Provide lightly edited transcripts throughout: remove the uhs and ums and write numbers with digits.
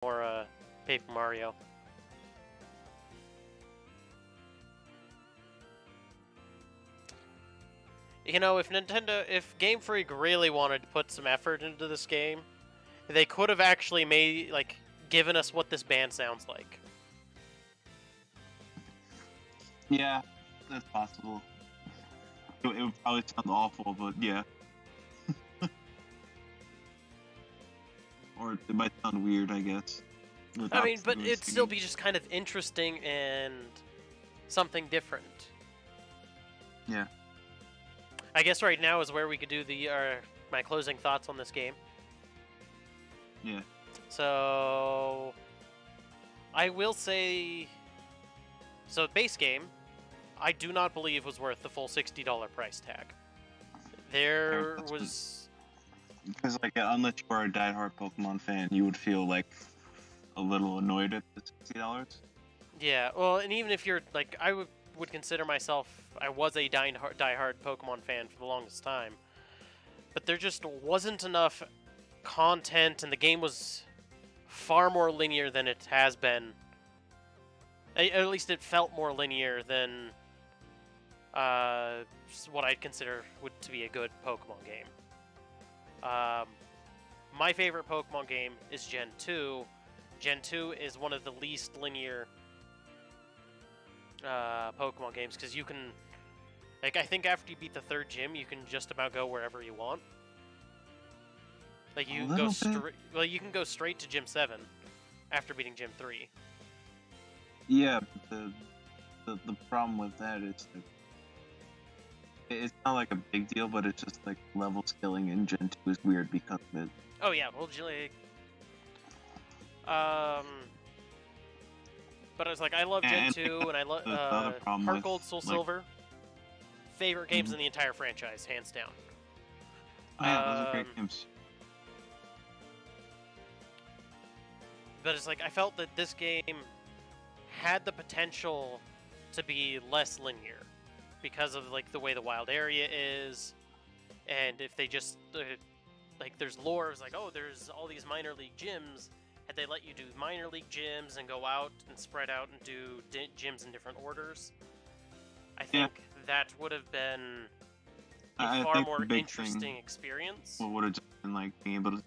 more Paper Mario. You know, if Game Freak really wanted to put some effort into this game, they could have actually given us what this band sounds like. Yeah, that's possible. It would probably sound awful, but yeah. Or it might sound weird, I guess. I mean, but it'd still be just kind of interesting and something different. Yeah. I guess right now is where we could do my closing thoughts on this game. Yeah. So I will say, base game, I do not believe was worth the full $60 price tag. There was... Because, unless you are a diehard Pokemon fan, you would feel, a little annoyed at the $60. Yeah, well, and even if you're, I would consider myself, I was a diehard Pokemon fan for the longest time. But there just wasn't enough content, and the game was far more linear than it has been. At least it felt more linear than what I'd consider to be a good Pokemon game. My favorite Pokemon game is Gen 2. Gen 2 is one of the least linear Pokemon games because you can, I think after you beat the 3rd gym, you can just about go wherever you want. You can go straight to Gym 7 after beating Gym 3. Yeah, but the problem with that is that it's not like a big deal, but it's just level scaling in Gen 2 is weird because of it. Oh yeah, well, but I was I love Gen 2, and I love Heart Gold, Soul Silver. Favorite games in the entire franchise, hands down. Oh yeah, those are great games. But it's I felt that this game had the potential to be less linear because of the way the wild area is, and if they just there's lore, it's oh, there's all these minor league gyms. Had they let you do minor league gyms and go out and spread out and do gyms in different orders, I think that would have been a far more interesting experience. What would have just been being able to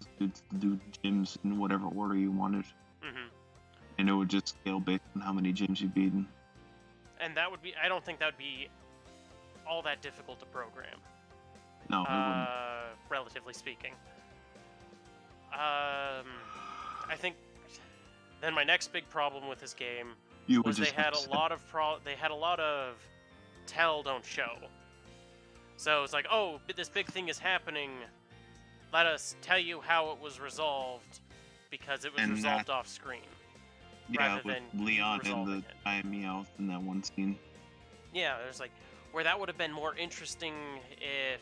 do gyms in whatever order you wanted. Mm-hmm. And it would just scale based on how many gyms you've beaten. And that would be, I don't think that would be all that difficult to program. No, it wouldn't. Relatively speaking. I think then my next big problem with this game was they had a lot of tell don't show. So it's oh, this big thing is happening. Let us tell you how it was resolved because it was resolved off screen. Yeah, with Leon and the giant Meowth in that one scene. Yeah, there's where that would have been more interesting if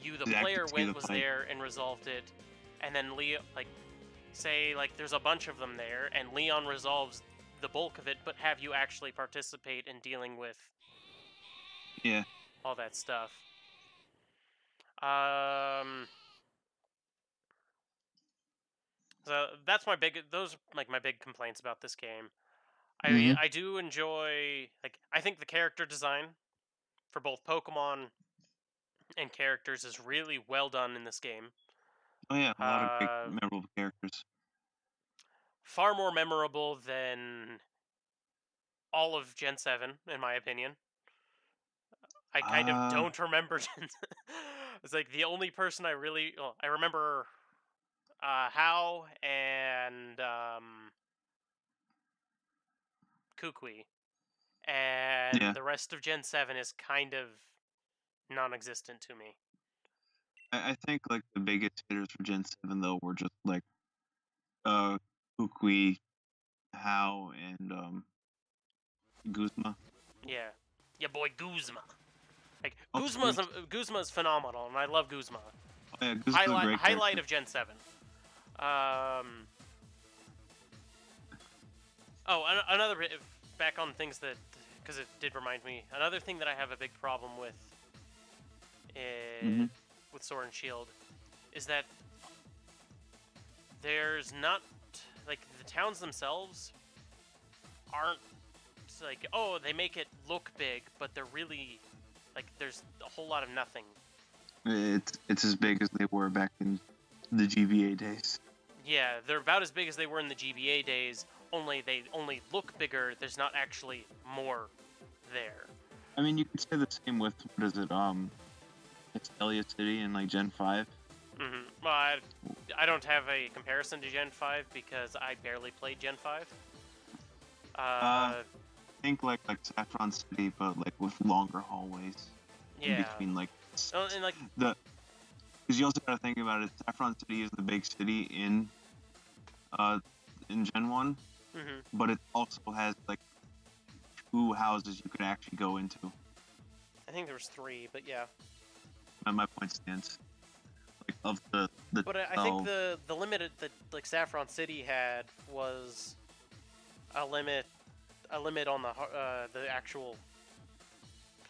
you, the player, was there and resolved it, and then Leon, say there's a bunch of them there, and Leon resolves the bulk of it, but have you actually participate in dealing with all that stuff. So that's those are my big complaints about this game. I do enjoy, I think the character design for both Pokemon and characters is really well done in this game. Oh yeah, a lot of great, memorable characters. Far more memorable than all of Gen 7, in my opinion. I kind of don't remember Gen 7. It's the only person I really... Well, I remember Hao and Kukui. And the rest of Gen 7 is kind of non-existent to me. I think the biggest hitters for Gen 7 though were just Kukui, Hao, and Guzma. Yeah. Yeah, boy, Guzma. Guzma's phenomenal, and I love Guzma. Oh, yeah, Guzma's a great highlight of Gen 7. Another... Back on things that... Because it did remind me. Another thing that I have a big problem with with Sword and Shield is that there's not... towns themselves aren't like, oh, they make it look big, but they're really like there's a whole lot of nothing. It's as big as they were back in the GBA days. Yeah, they're about as big as they were in the GBA days. Only they only look bigger. There's not actually more there. I mean, you could say the same with what is it? Extelia City in like Gen 5. Well, I don't have a comparison to Gen 5 because I barely played Gen 5. I think like Saffron City, but like with longer hallways. Yeah. In between like. Oh, and like because you also gotta think about it. Saffron City is the big city in Gen 1, but it also has like 2 houses you could actually go into. I think there was 3, but yeah. My point stands. Like of the. But I think the limit that like Saffron City had was a limit on the actual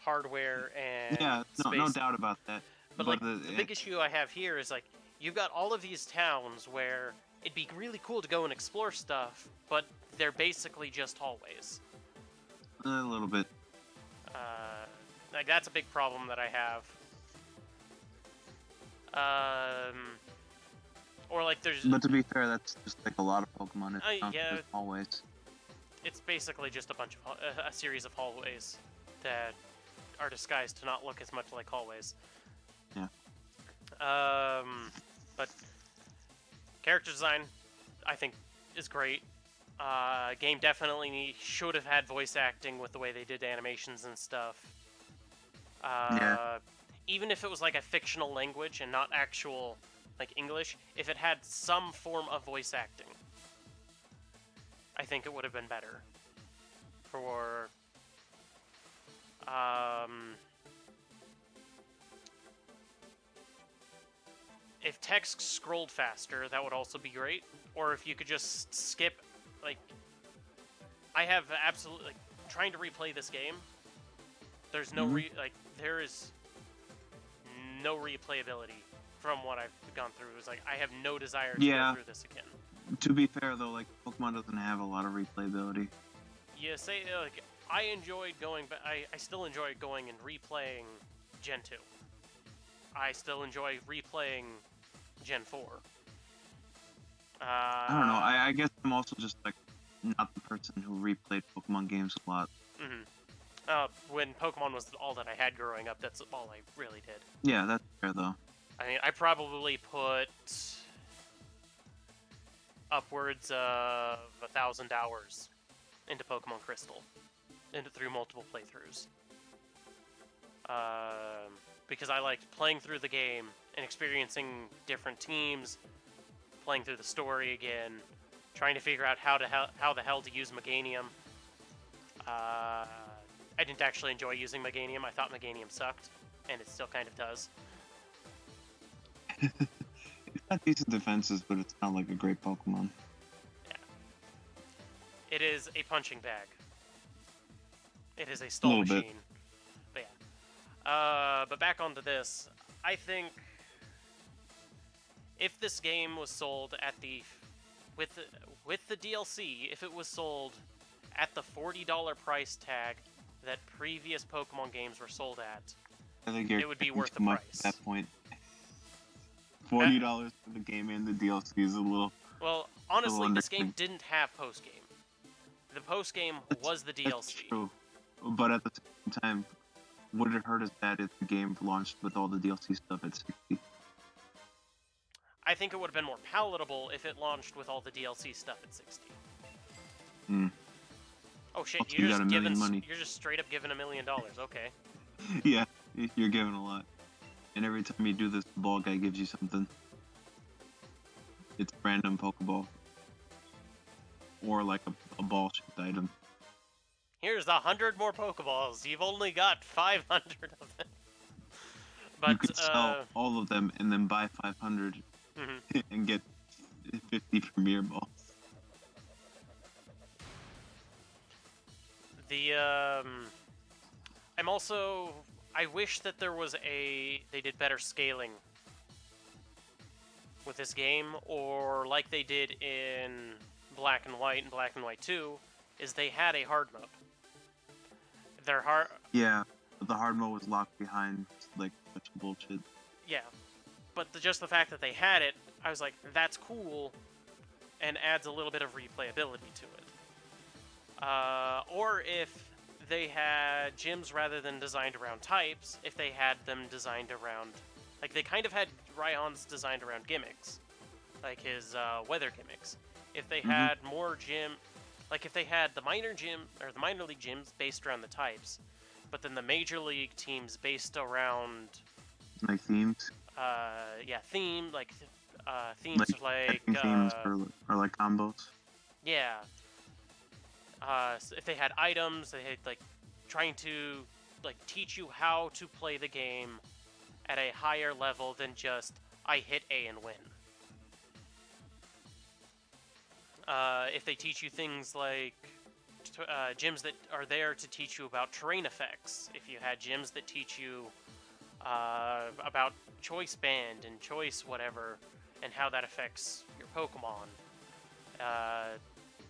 hardware and space. No doubt about that. But like the big issue I have here is like you've got all of these towns where it'd be really cool to go and explore stuff, but they're basically just hallways. A little bit. Like that's a big problem that I have. Or like there's. But to be fair, that's just like a lot of Pokemon. It's not yeah. just hallways. It's basically just a series of hallways that are disguised to not look as much like hallways. Yeah. But character design, I think, is great. Game definitely should have had voice acting with the way they did animations and stuff. Even if it was like a fictional language and not actual like English, if it had some form of voice acting, I think it would have been better. For if text scrolled faster, that would also be great. Or if you could just skip, like, I have absolutely, like, trying to replay this game, there's no, there is no replayability from what I've gone through. It was like, I have no desire to go through this again. To be fair, though, like, Pokemon doesn't have a lot of replayability. Yeah, say, like, I enjoyed going back, I still enjoy going and replaying Gen 2. I still enjoy replaying Gen 4. I don't know, I guess I'm also just, like, not the person who replayed Pokemon games a lot. When Pokemon was all that I had growing up, that's all I really did. Yeah, that's fair, though. I mean, I probably put upwards of 1,000 hours into Pokemon Crystal, through multiple playthroughs. Because I liked playing through the game and experiencing different teams, playing through the story again, trying to figure out how the hell to use Meganium. I didn't actually enjoy using Meganium. I thought Meganium sucked, and it still kind of does. It's got decent defenses, but it's not like a great Pokemon. Yeah. It is a punching bag. It is a stall machine. Bit. But yeah. But back onto this. I think if this game was sold at the with the DLC, if it was sold at the $40 price tag that previous Pokemon games were sold at, I think it would be worth the much price. At that point, $40 for the game and the DLC is a little. Well, honestly, this game didn't have post game. The post game was the DLC. That's true, but at the same time, would it hurt as bad if the game launched with all the DLC stuff at 60? I think it would have been more palatable if it launched with all the DLC stuff at 60. Oh shit, Also, you're just straight up giving $1 million, okay. Yeah, you're giving a lot. And every time you do this, the ball guy gives you something. It's a random Pokeball. Or like a ball-shaped item. Here's 100 more Pokeballs. You've only got 500 of them. But, you could sell all of them and then buy 500 and get 50 Premier Balls. I wish that there was they did better scaling with this game, or like they did in Black and White and Black and White 2 is they had a hard mode. Their hard... Yeah, but the hard mode was locked behind, like, such bullshit. Yeah. But just the fact that they had it, I was like, that's cool, and adds a little bit of replayability to it. Or if they had gyms rather than designed around types, if they had them designed around... Like, they kind of had Raihan's designed around gimmicks. Like his weather gimmicks. If they had more gym... Like, if they had the minor gym, or the minor league gyms based around the types, but then the major league teams based around... Like themes? Yeah, theme, like, themes like... themes or like combos? Yeah. So if they had items, they had, like, trying to, like, teach you how to play the game at a higher level than just, I hit A and win. If they teach you things like gyms that are there to teach you about terrain effects, if you had gyms that teach you about choice band and choice whatever, and how that affects your Pokemon.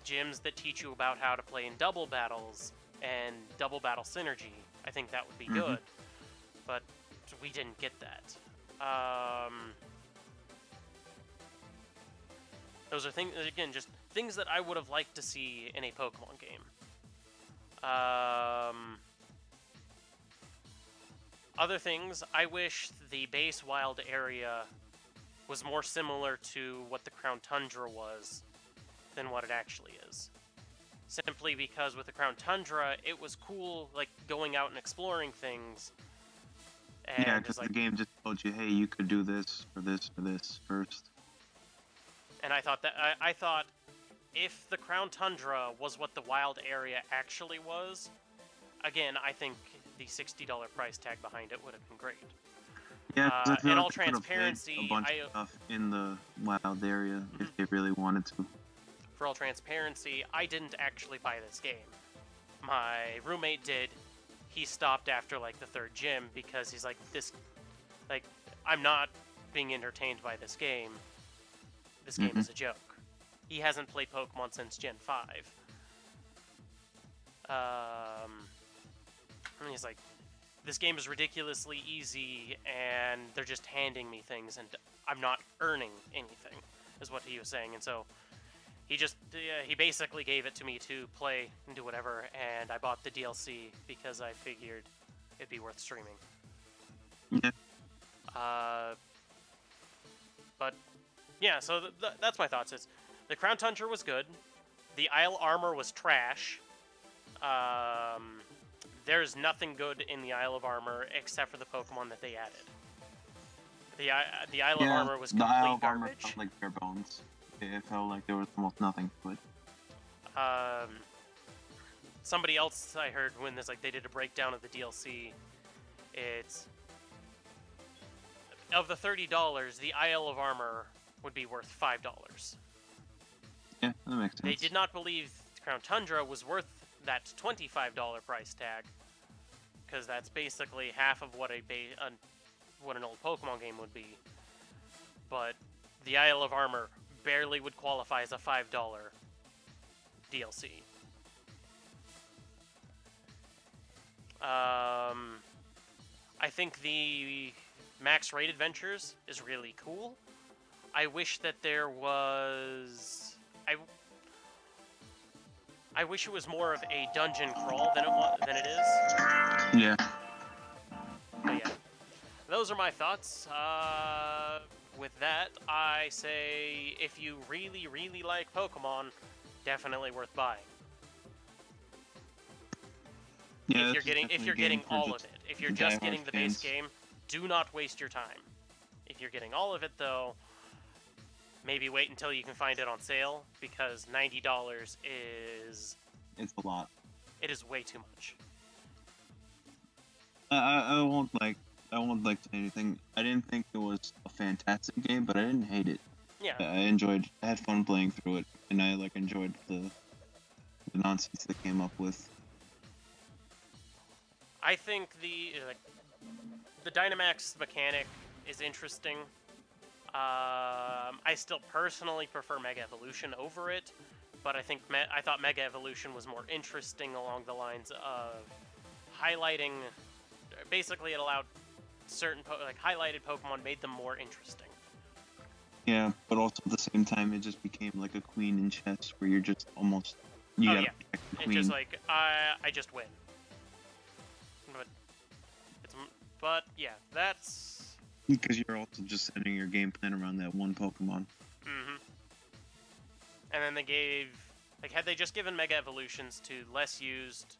Gyms that teach you about how to play in double battles and double battle synergy. I think that would be good, but we didn't get that. Those are things, again, just things that I would have liked to see in a Pokemon game. Other things, I wish the base wild area was more similar to what the Crown Tundra was than what it actually is. Simply because with the Crown Tundra, it was cool, like, going out and exploring things. And yeah, because the game just told you, hey, you could do this or this or this first. And I thought if the Crown Tundra was what the wild area actually was, again, I think the $60 price tag behind it would have been great. Yeah, in all transparency, a bunch of stuff in the wild area if they really wanted to. For all transparency, I didn't actually buy this game. My roommate did. He stopped after like the third gym because he's like, I'm not being entertained by this game. This game is a joke. He hasn't played Pokemon since Gen 5. And he's like, this game is ridiculously easy, and they're just handing me things, and I'm not earning anything, is what he was saying. And so he basically gave it to me to play and do whatever, and I bought the DLC because I figured it'd be worth streaming. Yeah. But yeah, so that's my thoughts. Is the Crown Tundra was good, the Isle Armor was trash. There's nothing good in the Isle of Armor except for the Pokemon that they added. The Isle of Armor was complete the Isle of garbage. Armor felt like bare bones. It felt like there was almost nothing to it. Somebody else I heard when there's like they did a breakdown of the DLC. It's of the $30, the Isle of Armor would be worth $5. Yeah, that makes sense. They did not believe Crown Tundra was worth that $25 price tag, because that's basically half of what what an old Pokemon game would be. But the Isle of Armor barely would qualify as a $5 DLC. I think the Max Raid Adventures is really cool. I wish that there was... I wish it was more of a dungeon crawl than it is. Yeah. But yeah, those are my thoughts. With that, I say if you really, really like Pokemon, definitely worth buying. Yeah, if you're getting all of it, if you're just getting the base game, do not waste your time. If you're getting all of it, though, maybe wait until you can find it on sale, because $90 is... It's a lot. It is way too much. I won't say anything. I didn't think it was a fantastic game, but I didn't hate it. Yeah. I had fun playing through it, and I enjoyed the nonsense they came up with. I think the Dynamax mechanic is interesting. I still personally prefer Mega Evolution over it, but I think I thought Mega Evolution was more interesting along the lines of highlighting. Basically, it allowed certain highlighted Pokemon made them more interesting. Yeah, but also at the same time, it just became like a queen in chess, where you're just almost you gotta protect the It's queen. just like I just win. But yeah, that's Because you're also just setting your game plan around that one Pokemon. And then they gave, had they just given Mega Evolutions to less used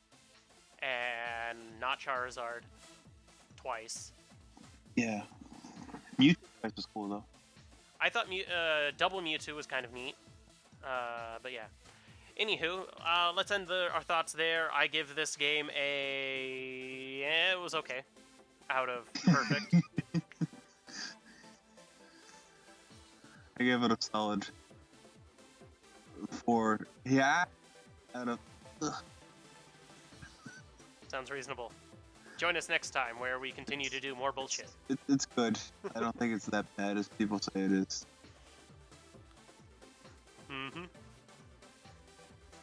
and not Charizard twice. Yeah. Mewtwo was cool though. I thought Double Mewtwo was kind of neat. But yeah. Anywho, let's end our thoughts there. I give this game it was okay. Out of perfect. I gave it a solid 4. Yeah. Out of. Ugh. Sounds reasonable. Join us next time where we continue to do more bullshit. It's good. I don't think it's that bad as people say it is.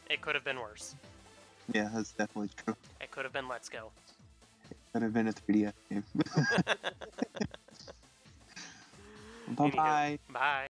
It could have been worse. Yeah, that's definitely true. It could have been Let's Go. It could have been a 3DS game. Bye-bye. Bye.